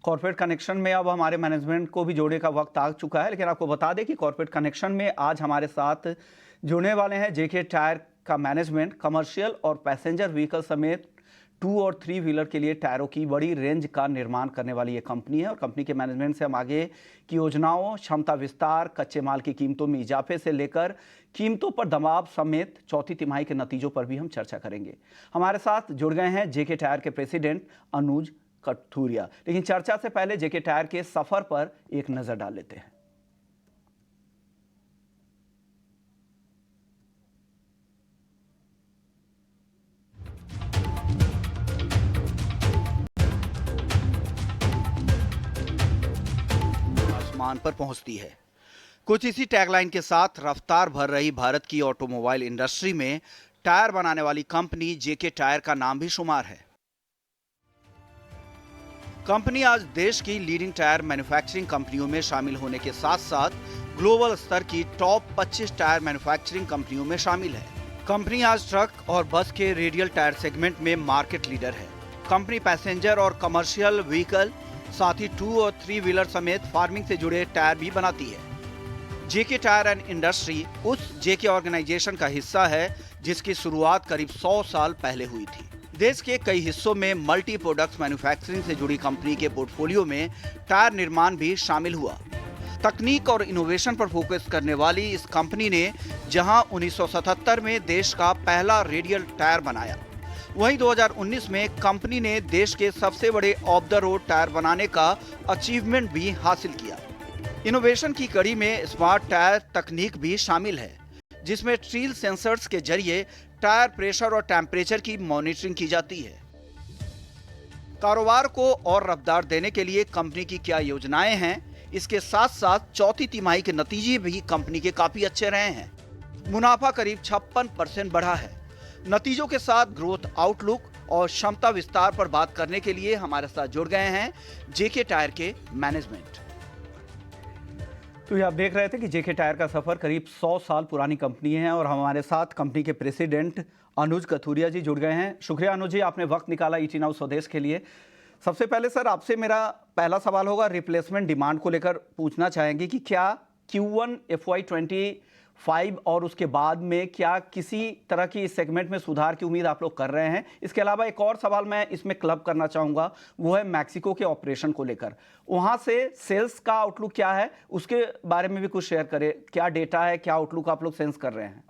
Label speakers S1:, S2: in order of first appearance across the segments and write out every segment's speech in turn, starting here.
S1: Corporate connection में अब हमारे मैनेजमेंट को भी जोड़ने का वक्त आ चुका है, लेकिन आपको बता दें कि कॉर्पोरेट कनेक्शन में आज हमारे साथ जुड़ने वाले हैं जेके टायर का मैनेजमेंट। कमर्शियल और पैसेंजर व्हीकल समेत 2 और 3 व्हीलर के लिए टायरों की बड़ी रेंज का निर्माण करने वाली ये कंपनी है और कंपनी के मैनेजमेंट से हम आगे की योजनाओं, क्षमता विस्तार, कच्चे माल की कीमतों में इजाफे से लेकर कीमतों पर दबाव समेत चौथी तिमाही के नतीजों पर भी हम चर्चा करेंगे। हमारे साथ जुड़ गए हैं जेके टायर के प्रेसिडेंट अनुज कथुरिया। लेकिन चर्चा से पहले जेके टायर के सफर पर एक नजर डाल लेते हैं। आसमान पर पहुंचती है। कुछ इसी टैगलाइन के साथ रफ्तार भर रही भारत की ऑटोमोबाइल इंडस्ट्री में टायर बनाने वाली कंपनी जेके टायर का नाम भी शुमार है। कंपनी आज देश की लीडिंग टायर मैन्युफैक्चरिंग कंपनियों में शामिल होने के साथ साथ ग्लोबल स्तर की टॉप 25 टायर मैन्युफैक्चरिंग कंपनियों में शामिल है। कंपनी आज ट्रक और बस के रेडियल टायर सेगमेंट में मार्केट लीडर है। कंपनी पैसेंजर और कमर्शियल व्हीकल, साथ ही 2 और 3 व्हीलर समेत फार्मिंग से जुड़े टायर भी बनाती है। जेके टायर एंड इंडस्ट्री उस जेके ऑर्गेनाइजेशन का हिस्सा है जिसकी शुरुआत करीब 100 साल पहले हुई थी। देश के कई हिस्सों में मल्टी प्रोडक्ट्स मैन्युफैक्चरिंग से जुड़ी कंपनी के पोर्टफोलियो में टायर निर्माण भी शामिल हुआ। तकनीक और इनोवेशन पर फोकस करने वाली इस कंपनी ने जहां 1977 में देश का पहला रेडियल टायर बनाया, वहीं 2019 में कंपनी ने देश के सबसे बड़े ऑफ द रोड टायर बनाने का अचीवमेंट भी हासिल किया। इनोवेशन की कड़ी में स्मार्ट टायर तकनीक भी शामिल है, जिसमें ट्रील सेंसर्स के जरिए टायर प्रेशर और टेम्परेचर की मॉनिटरिंग की जाती है। कारोबार को और रफ्तार देने के लिए कंपनी की क्या योजनाएं हैं, इसके साथ साथ चौथी तिमाही के नतीजे भी कंपनी के काफी अच्छे रहे हैं। मुनाफा करीब 56% बढ़ा है। नतीजों के साथ ग्रोथ आउटलुक और क्षमता विस्तार पर बात करने के लिए हमारे साथ जुड़ गए हैं जेके टायर के मैनेजमेंट। तो ये आप देख रहे थे कि जेके टायर का सफर करीब 100 साल पुरानी कंपनी है और हमारे साथ कंपनी के प्रेसिडेंट अनुज कथुरिया जी जुड़ गए हैं। शुक्रिया अनुज जी, आपने वक्त निकाला ईटी नाउ स्वदेश के लिए। सबसे पहले सर, आपसे मेरा पहला सवाल होगा, रिप्लेसमेंट डिमांड को लेकर पूछना चाहेंगे कि क्या Q1 FY25 और उसके बाद में क्या किसी तरह की इस सेगमेंट में सुधार की उम्मीद आप लोग कर रहे हैं? इसके अलावा एक और सवाल मैं इसमें क्लब करना चाहूँगा, वो है मैक्सिको के ऑपरेशन को लेकर। वहाँ से सेल्स का आउटलुक क्या है, उसके बारे में भी कुछ शेयर करें। क्या डेटा है, क्या आउटलुक आप लोग सेंस कर रहे हैं?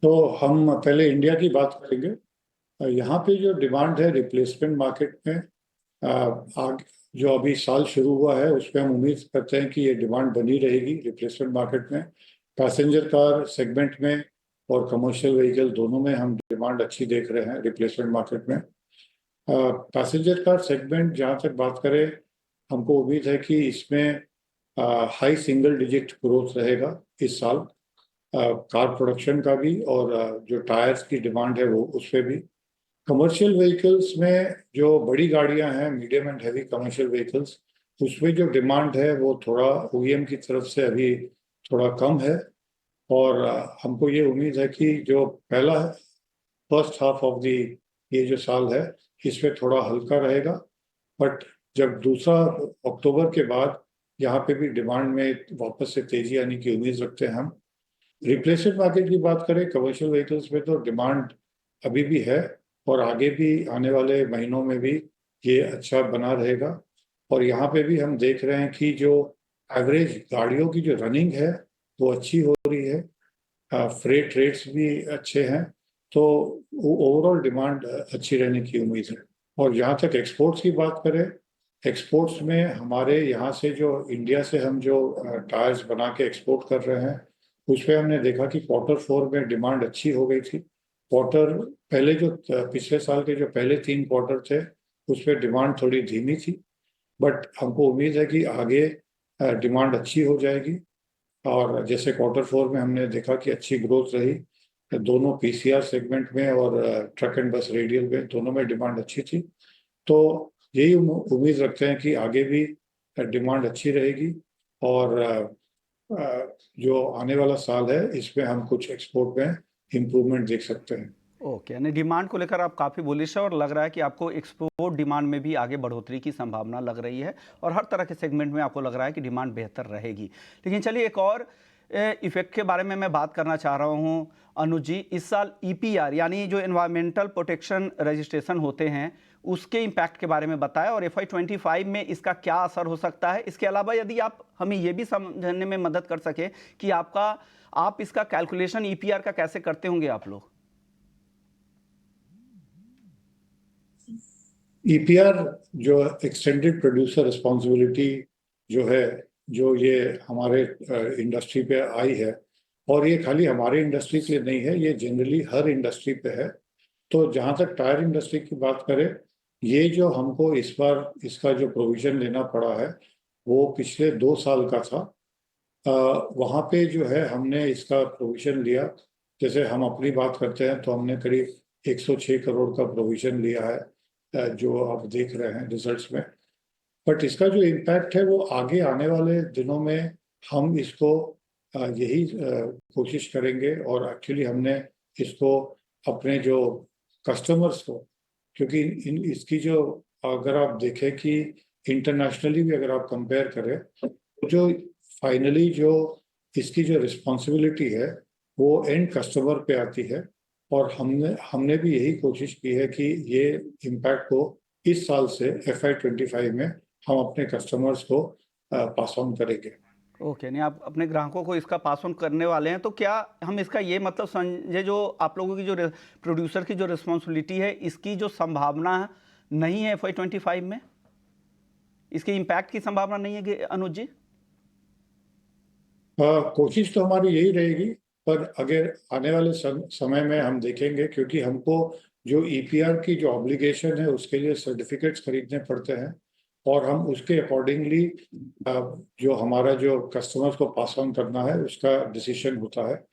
S2: तो हम पहले इंडिया की बात करेंगे। यहाँ पे जो डिमांड है रिप्लेसमेंट मार्केट में, आगे जो अभी साल शुरू हुआ है उस पर हम उम्मीद करते हैं कि ये डिमांड बनी रहेगी रिप्लेसमेंट मार्केट में। पैसेंजर कार सेगमेंट में और कमर्शियल व्हीकल दोनों में हम डिमांड अच्छी देख रहे हैं रिप्लेसमेंट मार्केट में। पैसेंजर कार सेगमेंट जहाँ तक बात करें, हमको उम्मीद है कि इसमें हाई सिंगल डिजिट ग्रोथ रहेगा इस साल, कार प्रोडक्शन का भी और जो टायर्स की डिमांड है वो उस पर भी। कमर्शियल व्हीकल्स में जो बड़ी गाड़ियां हैं, medium and heavy commercial vehicles, उसमें जो डिमांड है वो थोड़ा ओईएम की तरफ से अभी थोड़ा कम है और हमको ये उम्मीद है कि जो पहला फर्स्ट हाफ ऑफ दी ये जो साल है इसमें थोड़ा हल्का रहेगा, बट जब दूसरा अक्टूबर के बाद यहाँ पे भी डिमांड में वापस से तेजी आने की उम्मीद रखते हैं हम। रिप्लेसमेंट मार्केट की बात करें कमर्शियल व्हीकल्स में, तो डिमांड अभी भी है और आगे भी आने वाले महीनों में भी ये अच्छा बना रहेगा। और यहाँ पे भी हम देख रहे हैं कि जो एवरेज गाड़ियों की जो रनिंग है वो अच्छी हो रही है, फ्रेट रेट्स भी अच्छे हैं, तो ओवरऑल डिमांड अच्छी रहने की उम्मीद है। और जहाँ तक एक्सपोर्ट्स की बात करें, एक्सपोर्ट्स में हमारे यहाँ से जो इंडिया से हम जो टायर्स बना के एक्सपोर्ट कर रहे हैं उस पर हमने देखा कि Q4 में डिमांड अच्छी हो गई थी। क्वार्टर पहले जो पिछले साल के जो पहले 3 क्वार्टर थे उस पर डिमांड थोड़ी धीमी थी, बट हमको उम्मीद है कि आगे डिमांड अच्छी हो जाएगी। और जैसे Q4 में हमने देखा कि अच्छी ग्रोथ रही दोनों पीसीआर सेगमेंट में और ट्रक एंड बस रेडियल में, दोनों में डिमांड अच्छी थी। तो यही उम्मीद रखते हैं कि आगे भी डिमांड अच्छी रहेगी और जो आने वाला साल है इसमें हम कुछ एक्सपोर्ट में इम्प्रूवमेंट देख सकते हैं।
S1: ओके, यानी डिमांड को लेकर आप काफ़ी बुलिश है और लग रहा है कि आपको एक्सपोर्ट डिमांड में भी आगे बढ़ोतरी की संभावना लग रही है और हर तरह के सेगमेंट में आपको लग रहा है कि डिमांड बेहतर रहेगी। लेकिन चलिए एक और इफेक्ट के बारे में मैं बात करना चाह रहा हूँ अनुज जी। इस साल ईपीआर यानी जो एनवायरमेंटल प्रोटेक्शन रजिस्ट्रेशन होते हैं उसके इम्पैक्ट के बारे में बताया और FY25 में इसका क्या असर हो सकता है। इसके अलावा यदि आप हमें ये भी समझने में मदद कर सके कि आप इसका कैलकुलेशन ईपीआर का कैसे करते होंगे आप लोग।
S2: ईपीआर जो एक्सटेंडेड प्रोड्यूसर रिस्पॉन्सिबिलिटी जो है, जो ये हमारे इंडस्ट्री पे आई है, और ये खाली हमारे इंडस्ट्री के लिए नहीं है, ये जनरली हर इंडस्ट्री पे है। तो जहाँ तक टायर इंडस्ट्री की बात करें, ये जो हमको इस बार इसका जो प्रोविजन लेना पड़ा है वो पिछले 2 साल का था। वहाँ पे जो है हमने इसका प्रोविजन लिया। जैसे हम अपनी बात करते हैं तो हमने करीब 106 करोड़ का प्रोविजन लिया है, जो आप देख रहे हैं रिजल्ट्स में। बट इसका जो इम्पैक्ट है वो आगे आने वाले दिनों में हम इसको यही कोशिश करेंगे, और एक्चुअली हमने इसको अपने जो कस्टमर्स को, क्योंकि इसकी जो अगर आप देखें कि इंटरनेशनली भी अगर आप कंपेयर करें तो जो फाइनली जो इसकी जो रिस्पॉन्सिबिलिटी है वो एंड कस्टमर पे आती है। और हमने भी यही कोशिश की है कि ये इम्पैक्ट को इस साल से FY25 में हम अपने कस्टमर्स को पास ऑन करेंगे।
S1: ओके, नहीं आप अपने ग्राहकों को इसका पास ऑन करने वाले हैं, तो क्या हम इसका ये मतलब समझे जो आप लोगों की जो प्रोड्यूसर की जो रिस्पॉन्सिबिलिटी है इसकी जो संभावना नहीं है FY25 में, इसके इम्पैक्ट की संभावना नहीं है अनुज जी?
S2: कोशिश तो हमारी यही रहेगी, पर अगर आने वाले समय में हम देखेंगे, क्योंकि हमको जो ईपीआर की जो ऑब्लिगेशन है उसके लिए सर्टिफिकेट्स खरीदने पड़ते हैं, और हम उसके अकॉर्डिंगली जो हमारा जो कस्टमर्स को पास ऑन करना है उसका डिसीजन होता है।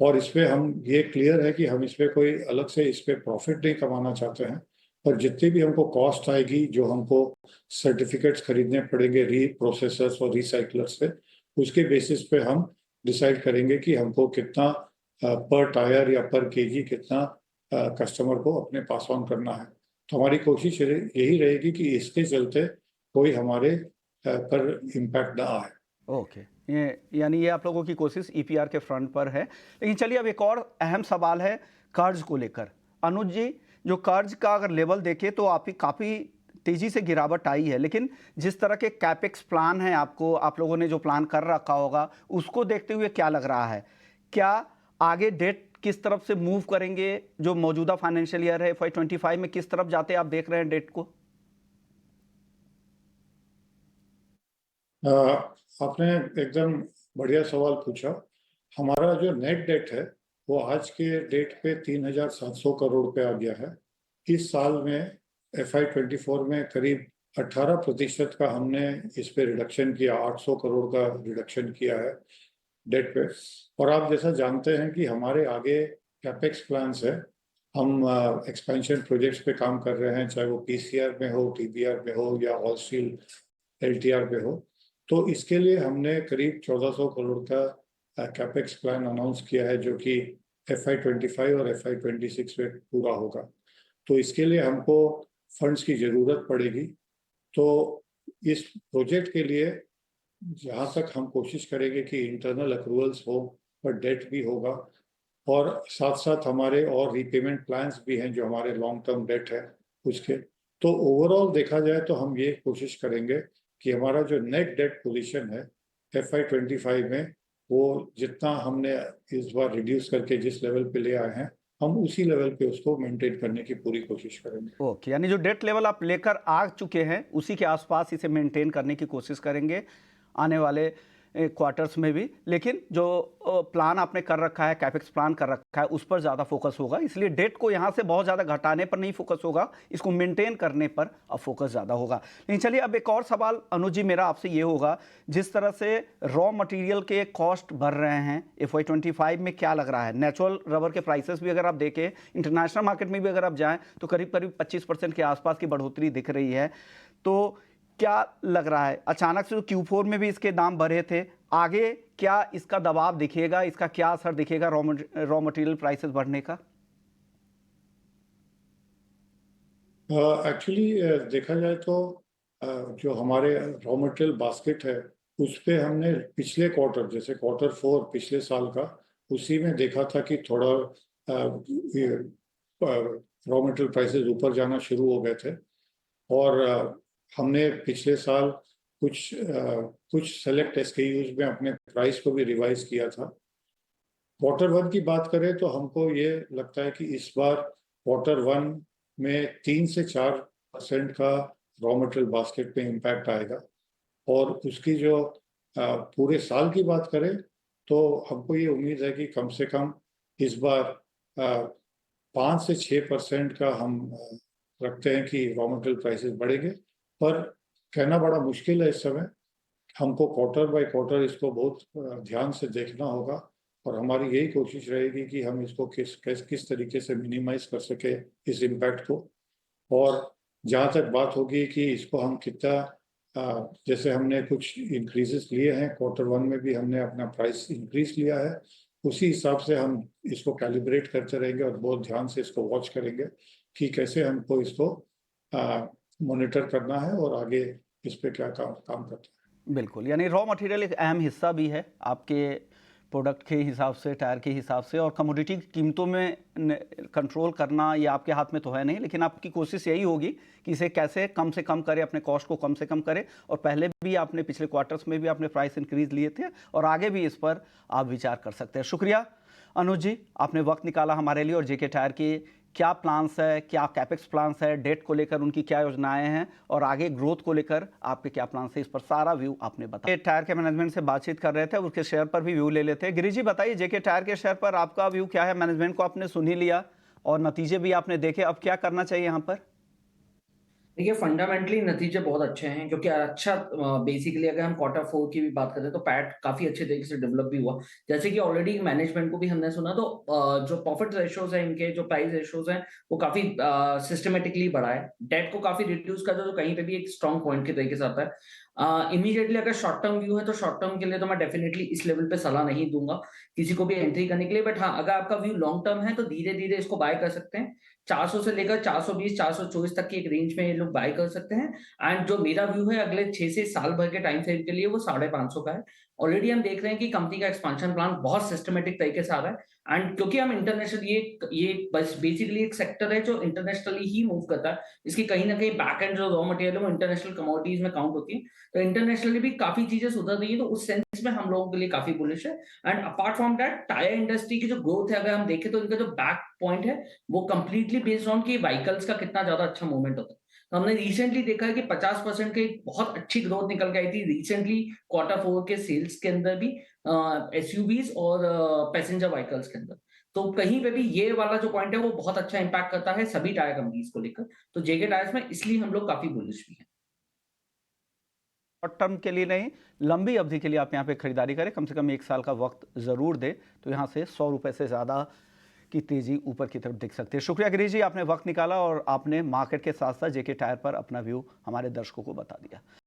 S2: और इस पे हम ये क्लियर है कि हम इस पे कोई अलग से इस पे प्रॉफिट नहीं कमाना चाहते हैं, पर जितनी भी हमको कॉस्ट आएगी, जो हमको सर्टिफिकेट्स खरीदने पड़ेंगे रीप्रोसेसर्स और रिसाइकलर्स से, उसके बेसिस पे हम डिसाइड करेंगे कि हमको कितना पर टायर या पर केजी कितना कस्टमर को अपने पास ऑन करना है। तो हमारी कोशिश यही रहेगी कि इसके चलते कोई हमारे पर इम्पैक्ट ना आए।
S1: ओके, यानी ये आप लोगों की कोशिश ईपीआर के फ्रंट पर है। लेकिन चलिए अब एक और अहम सवाल है कर्ज को लेकर। अनुज जी, जो कर्ज का अगर लेवल देखें तो आपकी काफ़ी तेज़ी से गिरावट आई है, लेकिन जिस तरह के कैपेक्स प्लान हैं आप लोगों ने जो प्लान कर रखा होगा उसको देखते हुए क्या लग रहा है, क्या आगे डेट किस तरफ से मूव करेंगे? जो मौजूदा फाइनेंशियल ईयर है FY25 में किस तरफ जाते आप देख रहे हैं डेट को?
S2: आपने एकदम बढ़िया सवाल पूछा। हमारा जो नेट डेट है वो आज के डेट पे 3,700 करोड़ पे आ गया है। इस साल में FY24 में करीब 18% का हमने इस पे रिडक्शन किया, 800 करोड़ का रिडक्शन किया है डेट पे। और आप जैसा जानते हैं कि हमारे आगे कैपेक्स प्लान्स है, हम एक्सपेंशन प्रोजेक्ट्स पे काम कर रहे हैं, चाहे वो पीसीआर में हो, टीबीआर में हो, या ऑल स्टील LTR पे हो। तो इसके लिए हमने करीब 1400 करोड़ का कैपेक्स प्लान अनाउंस किया है, जो कि FY25 और FY26 में पूरा होगा। तो इसके लिए हमको फंड्स की ज़रूरत पड़ेगी। तो इस प्रोजेक्ट के लिए जहाँ तक हम कोशिश करेंगे कि इंटरनल अक्रूवल्स हो, पर डेट भी होगा, और साथ साथ हमारे और रीपेमेंट प्लान्स भी हैं जो हमारे लॉन्ग टर्म डेट है उसके। तो ओवरऑल देखा जाए तो हम ये कोशिश करेंगे कि हमारा जो नेट डेट पोजीशन है FY25 में, वो जितना हमने इस बार रिड्यूस करके जिस लेवल पे ले आए हैं, हम उसी लेवल पे उसको मेंटेन करने की पूरी कोशिश करेंगे।
S1: ओके, यानी जो डेट लेवल आप लेकर आ चुके हैं उसी के आसपास इसे मेंटेन करने की कोशिश करेंगे आने वाले क्वार्टर्स में भी। लेकिन जो प्लान आपने कर रखा है, कैपेक्स प्लान कर रखा है, उस पर ज़्यादा फोकस होगा, इसलिए डेट को यहाँ से बहुत ज़्यादा घटाने पर नहीं फोकस होगा, इसको मेंटेन करने पर अब फोकस ज़्यादा होगा। लेकिन चलिए अब एक और सवाल अनुज जी मेरा आपसे ये होगा, जिस तरह से रॉ मटेरियल के कॉस्ट बढ़ रहे हैं FY25 में, क्या लग रहा है? नेचुरल रबर के प्राइसेस भी अगर आप देखें, इंटरनेशनल मार्केट में भी अगर आप जाएँ तो करीब करीब 25% के आसपास की बढ़ोतरी दिख रही है। तो क्या लग रहा है, अचानक से तो Q4 में भी इसके दाम बढ़े थे, आगे क्या इसका दबाव दिखेगा, इसका क्या असर दिखेगा रॉ मटेरियल प्राइसेस बढ़ने का?
S2: एक्चुअली देखा जाए तो जो हमारे रॉ मटेरियल बास्केट है उस पे हमने पिछले क्वार्टर जैसे क्वार्टर 4 पिछले साल का उसी में देखा था कि थोड़ा रॉ मटेरियल प्राइसेस ऊपर जाना शुरू हो गए थे और हमने पिछले साल कुछ सेलेक्ट एसकेयूज में अपने प्राइस को भी रिवाइज किया था। क्वार्टर 1 की बात करें तो हमको ये लगता है कि इस बार क्वार्टर 1 में 3 से 4% का रॉ मटेरियल बास्केट पे इम्पैक्ट आएगा और उसकी जो पूरे साल की बात करें तो हमको ये उम्मीद है कि कम से कम इस बार 5 से 6% का हम रखते हैं कि रॉ मटेरियल प्राइसेस बढ़ेंगे, पर कहना बड़ा मुश्किल है इस समय। हमको क्वार्टर बाय क्वार्टर इसको बहुत ध्यान से देखना होगा और हमारी यही कोशिश रहेगी कि हम इसको किस तरीके से मिनिमाइज कर सके इस इम्पैक्ट को। और जहाँ तक बात होगी कि इसको हम कितना जैसे हमने कुछ इंक्रीजेस लिए हैं, क्वार्टर 1 में भी हमने अपना प्राइस इंक्रीज लिया है, उसी हिसाब से हम इसको कैलिब्रेट करते रहेंगे और बहुत ध्यान से इसको वॉच करेंगे कि कैसे हमको इसको मॉनिटर करना है और आगे इस पे क्या काम करना है।
S1: बिल्कुल, यानी रॉ मटेरियल एक अहम हिस्सा भी है आपके प्रोडक्ट के हिसाब से, टायर के हिसाब से, और कमोडिटी की कीमतों में कंट्रोल करना ये आपके हाथ में तो है नहीं, लेकिन आपकी कोशिश यही होगी कि इसे कैसे कम से कम करें, अपने कॉस्ट को कम से कम करें। और पहले भी आपने पिछले क्वार्टर्स में भी आपने प्राइस इंक्रीज लिए थे और आगे भी इस पर आप विचार कर सकते हैं। शुक्रिया अनुज जी, आपने वक्त निकाला हमारे लिए और जेके टायर की क्या प्लान्स है, क्या कैपेक्स प्लान्स है, डेट को लेकर उनकी क्या योजनाएं हैं और आगे ग्रोथ को लेकर आपके क्या प्लान्स है, इस पर सारा व्यू आपने बताया। टायर के मैनेजमेंट से बातचीत कर रहे थे, उसके शेयर पर भी व्यू ले लेते हैं। गिरीश जी बताइए, जेके टायर के शेयर पर आपका व्यू क्या है? मैनेजमेंट को आपने सुन ही लिया और नतीजे भी आपने देखे, अब क्या करना चाहिए यहाँ पर?
S3: देखिए, फंडामेंटली नतीजे बहुत अच्छे हैं क्योंकि अच्छा बेसिकली अगर हम क्वार्टर 4 की भी बात करें तो पैट काफी अच्छे तरीके से डेवलप भी हुआ। जैसे कि ऑलरेडी मैनेजमेंट को भी हमने सुना तो जो प्रॉफिट रेशियोज है, इनके जो प्राइस रेशियोज हैं वो काफी सिस्टमेटिकली बढ़ा है। डेट को काफी रिड्यूस कर दो तो कहीं पे भी एक स्ट्रॉन्ग पॉइंट के तरीके से आता है। इमीडिएटली अगर शॉर्ट टर्म व्यू है तो शॉर्ट टर्म के लिए तो मैं डेफिनेटली इस लेवल पे सलाह नहीं दूंगा किसी को भी एंट्री करने के लिए। बट हाँ, अगर आपका व्यू लॉन्ग टर्म है तो धीरे धीरे इसको बाय कर सकते हैं। 400 से लेकर 420 424 तक की एक रेंज में ये लोग बाय कर सकते हैं। एंड जो मेरा व्यू है अगले 6 से साल भर के टाइम फ्रेम के लिए वो 550 का है। ऑलरेडी हम देख रहे हैं कि कंपनी का एक्सपेंशन प्लान बहुत सिस्टमेटिक तरीके से आ रहा है। एंड क्योंकि हम इंटरनेशनल ये बस बेसिकली एक सेक्टर है जो इंटरनेशनली ही मूव करता है। इसकी कहीं ना कहीं बैक एंड जो रॉ मटेरियल है वो इंटरनेशनल कमोडिटीज में काउंट होती है। तो इंटरनेशनली भी काफी चीजें सुधर रही है, तो उस सेंस में हम लोगों के लिए काफी बुलिश है। And apart from that, tyre industry की जो ग्रोथ है अगर हम देखें तो इनका जो बैक पॉइंट है वो कंप्लीटली बेस्ड ऑन कि व्हीकल्स का कितना ज्यादा अच्छा मूवमेंट होता है। तो हमने रिसेंटली देखा है कि 50% की बहुत अच्छी ग्रोथ निकल के आई थी रिसेंटली क्वार्टर 4 के सेल्स के अंदर भी, एसयूवीज और पैसेंजर व्हीकल्स के अंदर। तो कहीं पे भी ये वाला जो पॉइंट है वो बहुत अच्छा इंपैक्ट करता है सभी टायर कंपनीज को लेकर। तो जेके टायर्स में इसलिए हम लोग काफी बुलिश भी हैं।
S1: शॉर्ट टर्म के लिए नहीं, लंबी अवधि के लिए आप यहाँ पे खरीदारी करें, कम से कम 1 साल का वक्त जरूर दे, तो यहाँ से 100 रुपए से ज़्यादा की तेजी ऊपर की तरफ दिख सकती है। शुक्रिया गिरीश जी, आपने वक्त निकाला और आपने मार्केट के साथ साथ जेके टायर पर अपना व्यू हमारे दर्शकों को बता दिया।